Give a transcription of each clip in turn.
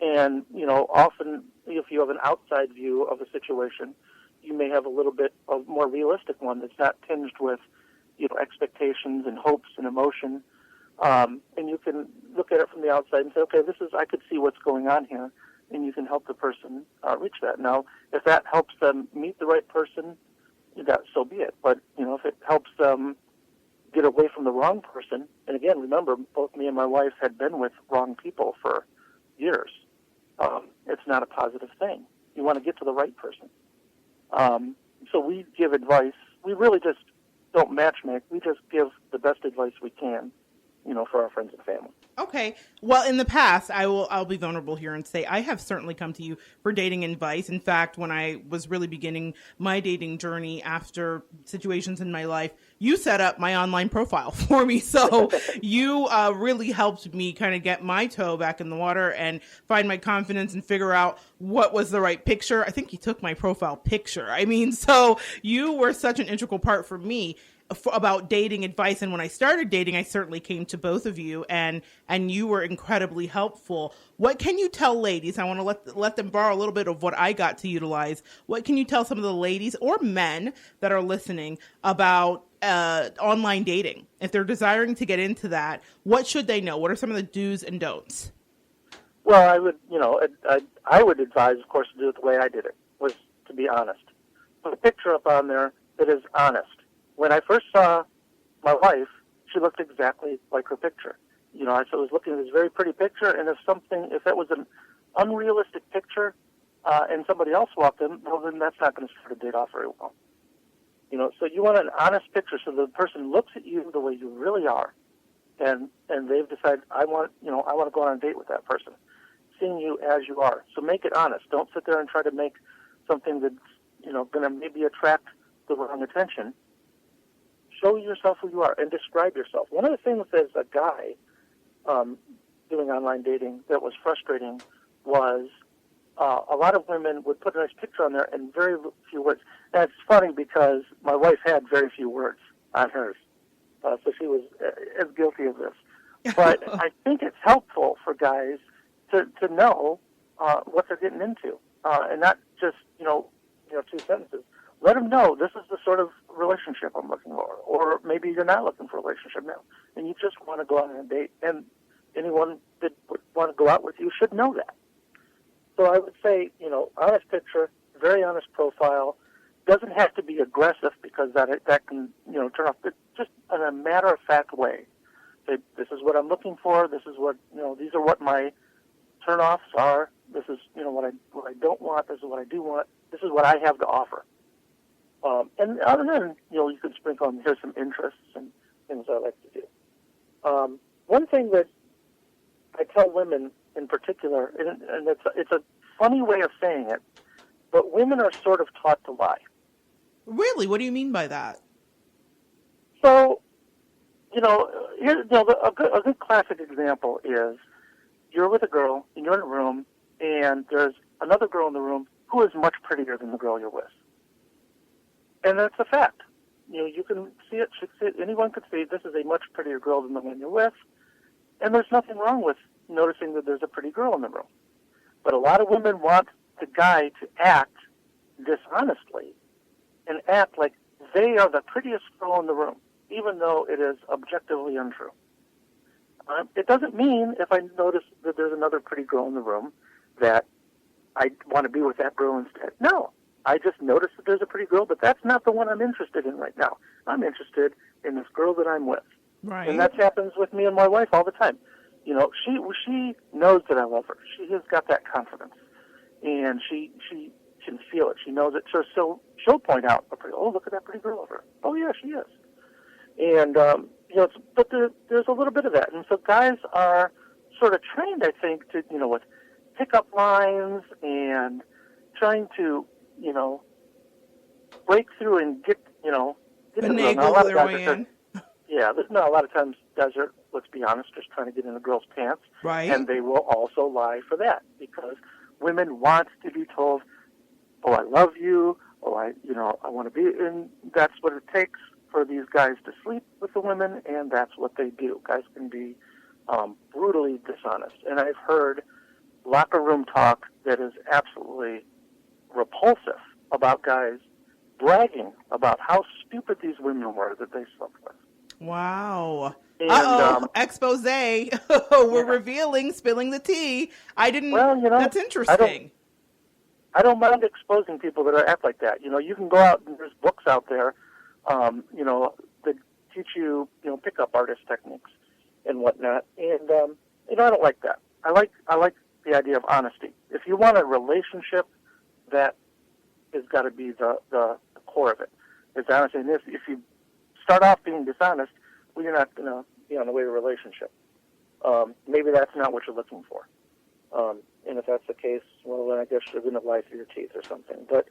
And, often if you have an outside view of a situation, you may have a little bit of more realistic one that's not tinged with, expectations and hopes and emotion. And you can look at it from the outside and say, okay, I could see what's going on here, and you can help the person reach that. Now, if that helps them meet the right person, so be it. But, if it helps them get away from the wrong person, and again, remember, both me and my wife had been with wrong people for years. It's not a positive thing. You want to get to the right person. So we give advice. We really just don't matchmake. We just give the best advice we can, for our friends and family. Okay. Well, in the past, I'll be vulnerable here and say I have certainly come to you for dating advice. In fact, when I was really beginning my dating journey after situations in my life, you set up my online profile for me. So you really helped me kind of get my toe back in the water and find my confidence and figure out what was the right picture. I think you took my profile picture. I mean, so you were such an integral part for me about dating advice. And when I started dating, I certainly came to both of you, and you were incredibly helpful. What can you tell ladies? I want to let them borrow a little bit of what I got to utilize. What can you tell some of the ladies or men that are listening about online dating? If they're desiring to get into that, what should they know? What are some of the do's and don'ts? Well, I would advise, of course, to do it the way I did it, was to be honest. Put a picture up on there that is honest. When I first saw my wife, she looked exactly like her picture. I was looking at this very pretty picture, and if that was an unrealistic picture, and somebody else walked in, well, then that's not going to start a date off very well. So you want an honest picture, so the person looks at you the way you really are, and they've decided, I want to go on a date with that person, seeing you as you are. So make it honest. Don't sit there and try to make something that's, going to maybe attract the wrong attention. Show yourself who you are and describe yourself. One of the things as a guy doing online dating that was frustrating was a lot of women would put a nice picture on there and very few words. And it's funny because my wife had very few words on hers, so she was as guilty of this. But I think it's helpful for guys to know what they're getting into, and not just two sentences. Let them know this is the sort of relationship I'm looking for, or maybe you're not looking for a relationship now, and you just want to go on a date, and anyone that would want to go out with you should know that. So I would say, honest picture, very honest profile. Doesn't have to be aggressive because that can, turn off. But just in a matter-of-fact way. Say, this is what I'm looking for. This is what, these are what my turn-offs are. This is, what I don't want. This is what I do want. This is what I have to offer. And other than, you can sprinkle in, here's some interests and things I like to do. One thing that I tell women in particular, and it's a funny way of saying it, but women are sort of taught to lie. Really? What do you mean by that? So, a good classic example is you're with a girl, and you're in a room, and there's another girl in the room who is much prettier than the girl you're with. And that's a fact. You can see it, anyone could see this is a much prettier girl than the one you're with, and there's nothing wrong with noticing that there's a pretty girl in the room. But a lot of women want the guy to act dishonestly and act like they are the prettiest girl in the room, even though it is objectively untrue. It doesn't mean if I notice that there's another pretty girl in the room that I want to be with that girl instead. No. I just noticed that there's a pretty girl, but that's not the one I'm interested in right now. I'm interested in this girl that I'm with. Right. And that happens with me and my wife all the time. She knows that I love her. She has got that confidence. And she can feel it. She knows it. So she'll point out, look at that pretty girl over. Oh, yeah, she is. And, but there's a little bit of that. And so guys are sort of trained, I think, to, with pickup lines and trying to, break through and get finagle their way in. Yeah, there's not a lot of times guys are, let's be honest, just trying to get in a girl's pants. Right. And they will also lie for that because women want to be told, oh, I love you, oh, I want to be, and that's what it takes for these guys to sleep with the women, and that's what they do. Guys can be brutally dishonest. And I've heard locker room talk that is absolutely repulsive about guys bragging about how stupid these women were that they slept with. Wow. And, expose. We're revealing, spilling the tea. I didn't, well, that's interesting. I don't mind exposing people that act like that. You can go out and there's books out there, that teach you, pickup artist techniques and whatnot. And, I don't like that. I like the idea of honesty. If you want a relationship, that has got to be the core of it. It's honesty. And if you start off being dishonest, well, you're not going to be on the way to a relationship. Maybe that's not what you're looking for. And if that's the case, well, then I guess you're going to lie through your teeth or something. But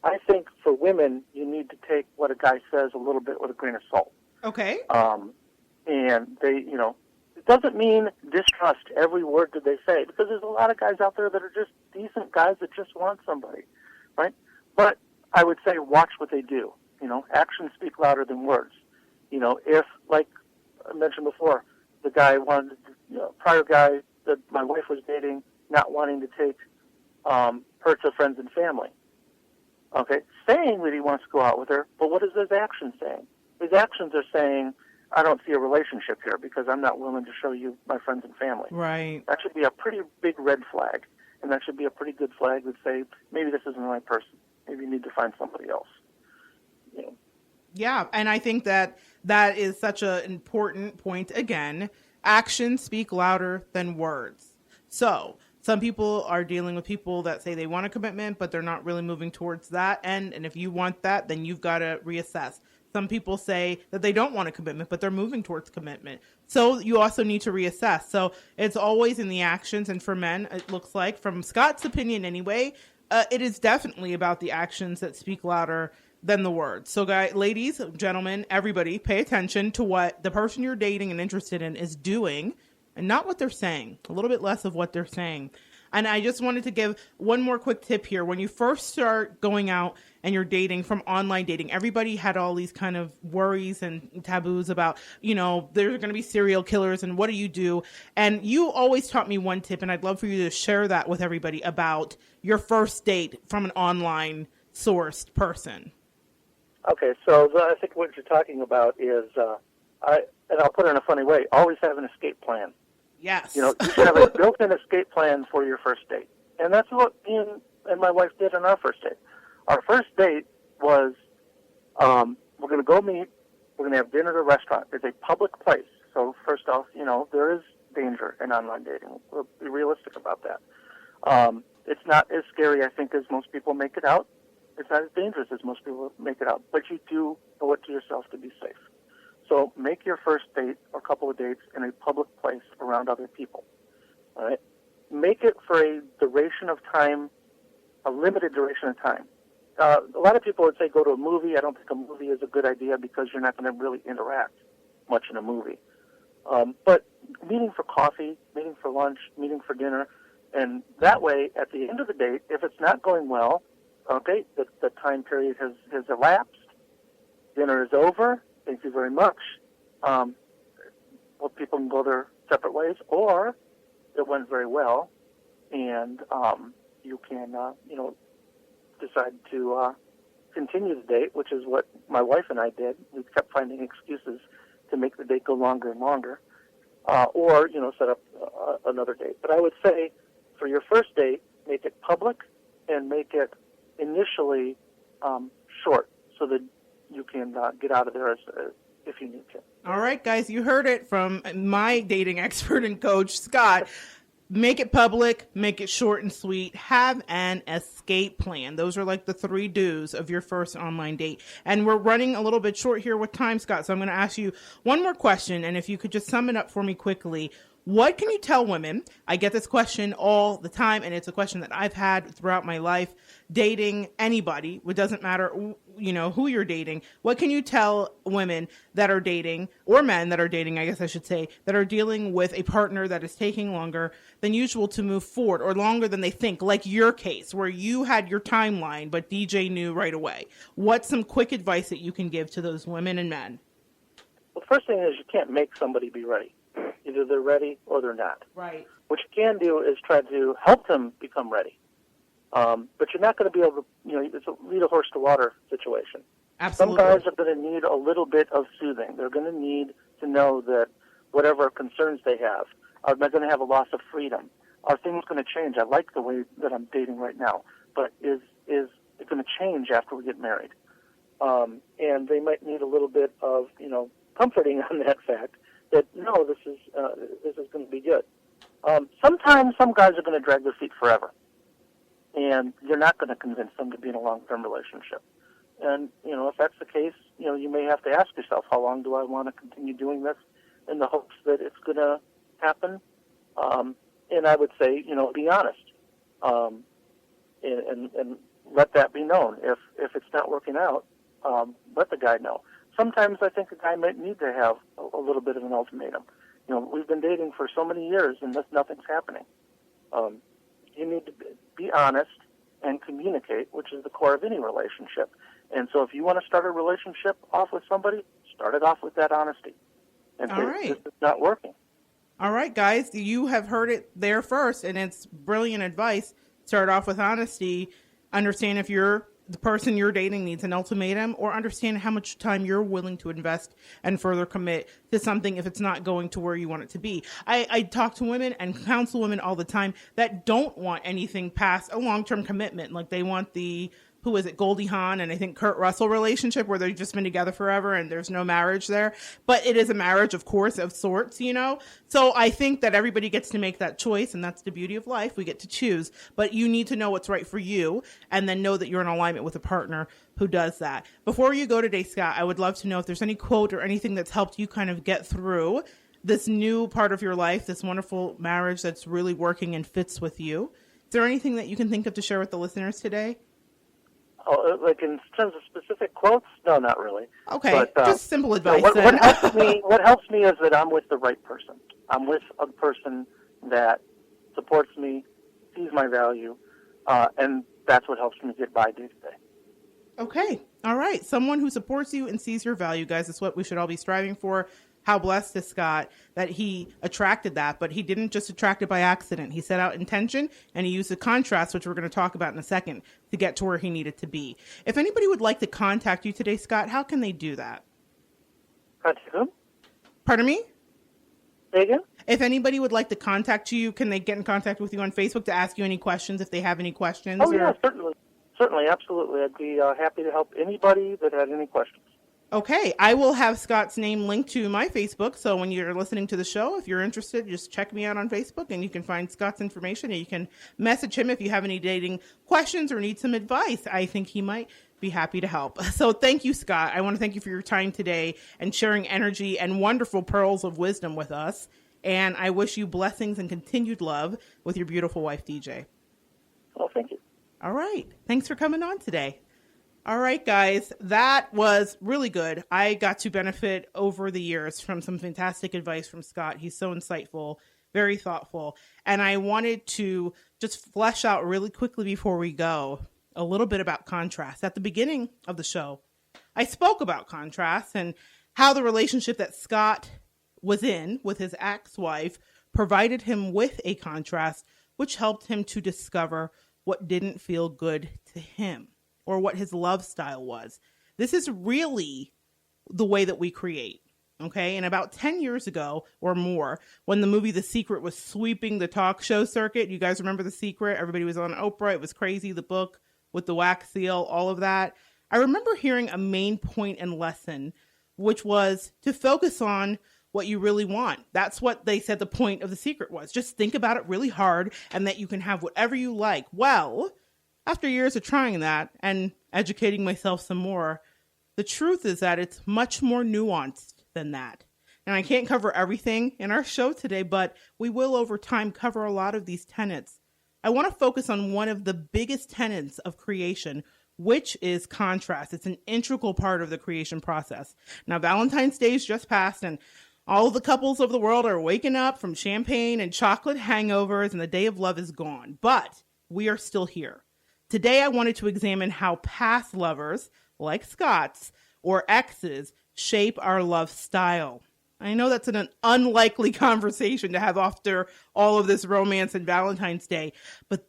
I think for women, you need to take what a guy says a little bit with a grain of salt. Okay. And they, it doesn't mean distrust every word that they say, because there's a lot of guys out there that are just decent guys that just want somebody, right? But I would say watch what they do. Actions speak louder than words. If, like I mentioned before, the guy wanted, prior guy that my wife was dating, not wanting to take her to friends and family. Okay, saying that he wants to go out with her, but what is his actions saying? His actions are saying, I don't see a relationship here because I'm not willing to show you my friends and family. Right. That should be a pretty big red flag, and that should be a pretty good flag that say, maybe this isn't the right person. Maybe you need to find somebody else. Yeah, and I think that is such an important point. Again, actions speak louder than words. So some people are dealing with people that say they want a commitment, but they're not really moving towards that. And if you want that, then you've got to reassess. Some people say that they don't want a commitment, but they're moving towards commitment. So you also need to reassess. So it's always in the actions. And for men, it looks like, from Scott's opinion anyway, it is definitely about the actions that speak louder than the words. So guys, ladies, gentlemen, everybody, pay attention to what the person you're dating and interested in is doing and not what they're saying. A little bit less of what they're saying. And I just wanted to give one more quick tip here. When you first start going out and you're dating from online dating, everybody had all these kind of worries and taboos about, there's going to be serial killers and what do you do? And you always taught me one tip, and I'd love for you to share that with everybody about your first date from an online sourced person. Okay, so I think what you're talking about is, and I'll put it in a funny way, always have an escape plan. Yes. You should have a built-in escape plan for your first date. And that's what me and my wife did on our first date. Our first date was, we're going to go meet, we're going to have dinner at a restaurant. It's a public place. So first off, there is danger in online dating. We'll be realistic about that. It's not as scary, I think, as most people make it out. It's not as dangerous as most people make it out. But you do owe it to yourself to be safe. So make your first date or couple of dates in a public place around other people. All right? Make it for a duration of time, a limited duration of time. A lot of people would say go to a movie. I don't think a movie is a good idea because you're not going to really interact much in a movie. But meeting for coffee, meeting for lunch, meeting for dinner, and that way, at the end of the date, if it's not going well, okay, the time period has elapsed, dinner is over, thank you very much. Well, people can go their separate ways, or it went very well, and you can, decide to continue the date, which is what my wife and I did. We kept finding excuses to make the date go longer and longer, or set up another date. But I would say, for your first date, make it public and make it initially short, so that you can get out of there if you need to. All right, guys, you heard it from my dating expert and coach, Scott. Make it public, make it short and sweet, have an escape plan. Those are like the 3 do's of your first online date. And we're running a little bit short here with time, Scott, so I'm going to ask you one more question, and if you could just sum it up for me quickly. What can you tell women? I get this question all the time, and it's a question that I've had throughout my life, dating anybody. It doesn't matter, who you're dating. What can you tell women that are dating, or men that are dating, I guess I should say, that are dealing with a partner that is taking longer than usual to move forward, or longer than they think, like your case, where you had your timeline, but DJ knew right away? What's some quick advice that you can give to those women and men? Well, the first thing is you can't make somebody be ready. Either they're ready or they're not. Right. What you can do is try to help them become ready. But you're not going to be able to, it's a lead a horse to water situation. Absolutely. Some guys are going to need a little bit of soothing. They're going to need to know that whatever concerns they have, are they going to have a loss of freedom? Are things going to change? I like the way that I'm dating right now, but is it going to change after we get married? And they might need a little bit of, comforting on that fact that, no, this is going to be good. Sometimes some guys are going to drag their feet forever, and you're not going to convince them to be in a long-term relationship. And, if that's the case, you may have to ask yourself, how long do I want to continue doing this in the hopes that it's going to happen? And I would say, be honest, and let that be known. If it's not working out, let the guy know. Sometimes I think a guy might need to have a little bit of an ultimatum. We've been dating for so many years and nothing's happening. You need to be honest and communicate, which is the core of any relationship. And so if you want to start a relationship off with somebody, start it off with that honesty. And All say, right. this is not working. All right, guys, you have heard it there first, and it's brilliant advice. Start off with honesty. Understand if the person you're dating needs an ultimatum, or understand how much time you're willing to invest and further commit to something if it's not going to where you want it to be. I talk to women and counsel women all the time that don't want anything past a long-term commitment. Like they want the, who is it, Goldie Hawn and I think Kurt Russell relationship where they've just been together forever and there's no marriage there. But it is a marriage, of course, of sorts, So I think that everybody gets to make that choice, and that's the beauty of life. We get to choose. But you need to know what's right for you and then know that you're in alignment with a partner who does that. Before you go today, Scott, I would love to know if there's any quote or anything that's helped you kind of get through this new part of your life, this wonderful marriage that's really working and fits with you. Is there anything that you can think of to share with the listeners today? Oh, like in terms of specific quotes? No, not really. Okay, but, just simple advice. What helps me is that I'm with the right person. I'm with a person that supports me, sees my value, and that's what helps me get by day to day. Okay, all right. Someone who supports you and sees your value, guys, is what we should all be striving for. How blessed is Scott that he attracted that, but he didn't just attract it by accident. He set out intention, and he used a contrast, which we're going to talk about in a second, to get to where he needed to be. If anybody would like to contact you today, Scott, how can they do that? Contact whom? Pardon me? Say again? If anybody would like to contact you, can they get in contact with you on Facebook to ask you any questions if they have any questions? Oh, yeah, certainly. Certainly, absolutely. I'd be happy to help anybody that had any questions. Okay, I will have Scott's name linked to my Facebook, so when you're listening to the show, if you're interested, just check me out on Facebook, and you can find Scott's information, and you can message him if you have any dating questions or need some advice. I think he might be happy to help. So thank you, Scott. I want to thank you for your time today and sharing energy and wonderful pearls of wisdom with us, and I wish you blessings and continued love with your beautiful wife, DJ. Well, thank you. All right. Thanks for coming on today. All right, guys, that was really good. I got to benefit over the years from some fantastic advice from Scott. He's so insightful, very thoughtful. And I wanted to just flesh out really quickly before we go a little bit about contrast. At the beginning of the show, I spoke about contrast and how the relationship that Scott was in with his ex-wife provided him with a contrast, which helped him to discover what didn't feel good to him, or what his love style was. This is really the way that we create, okay? And about 10 years ago or more, when the movie The Secret was sweeping the talk show circuit, you guys remember The Secret? Everybody was on Oprah. It was crazy. The book with the wax seal, all of that. I remember hearing a main point and lesson, which was to focus on what you really want. That's what they said the point of The Secret was. Just think about it really hard and that you can have whatever you like. Well, after years of trying that and educating myself some more, the truth is that it's much more nuanced than that. And I can't cover everything in our show today, but we will over time cover a lot of these tenets. I want to focus on one of the biggest tenets of creation, which is contrast. It's an integral part of the creation process. Now, Valentine's Day is just passed, and all the couples of the world are waking up from champagne and chocolate hangovers, and the day of love is gone. But we are still here. Today, I wanted to examine how past lovers, like Scott's, or exes, shape our love style. I know that's an unlikely conversation to have after all of this romance and Valentine's Day, but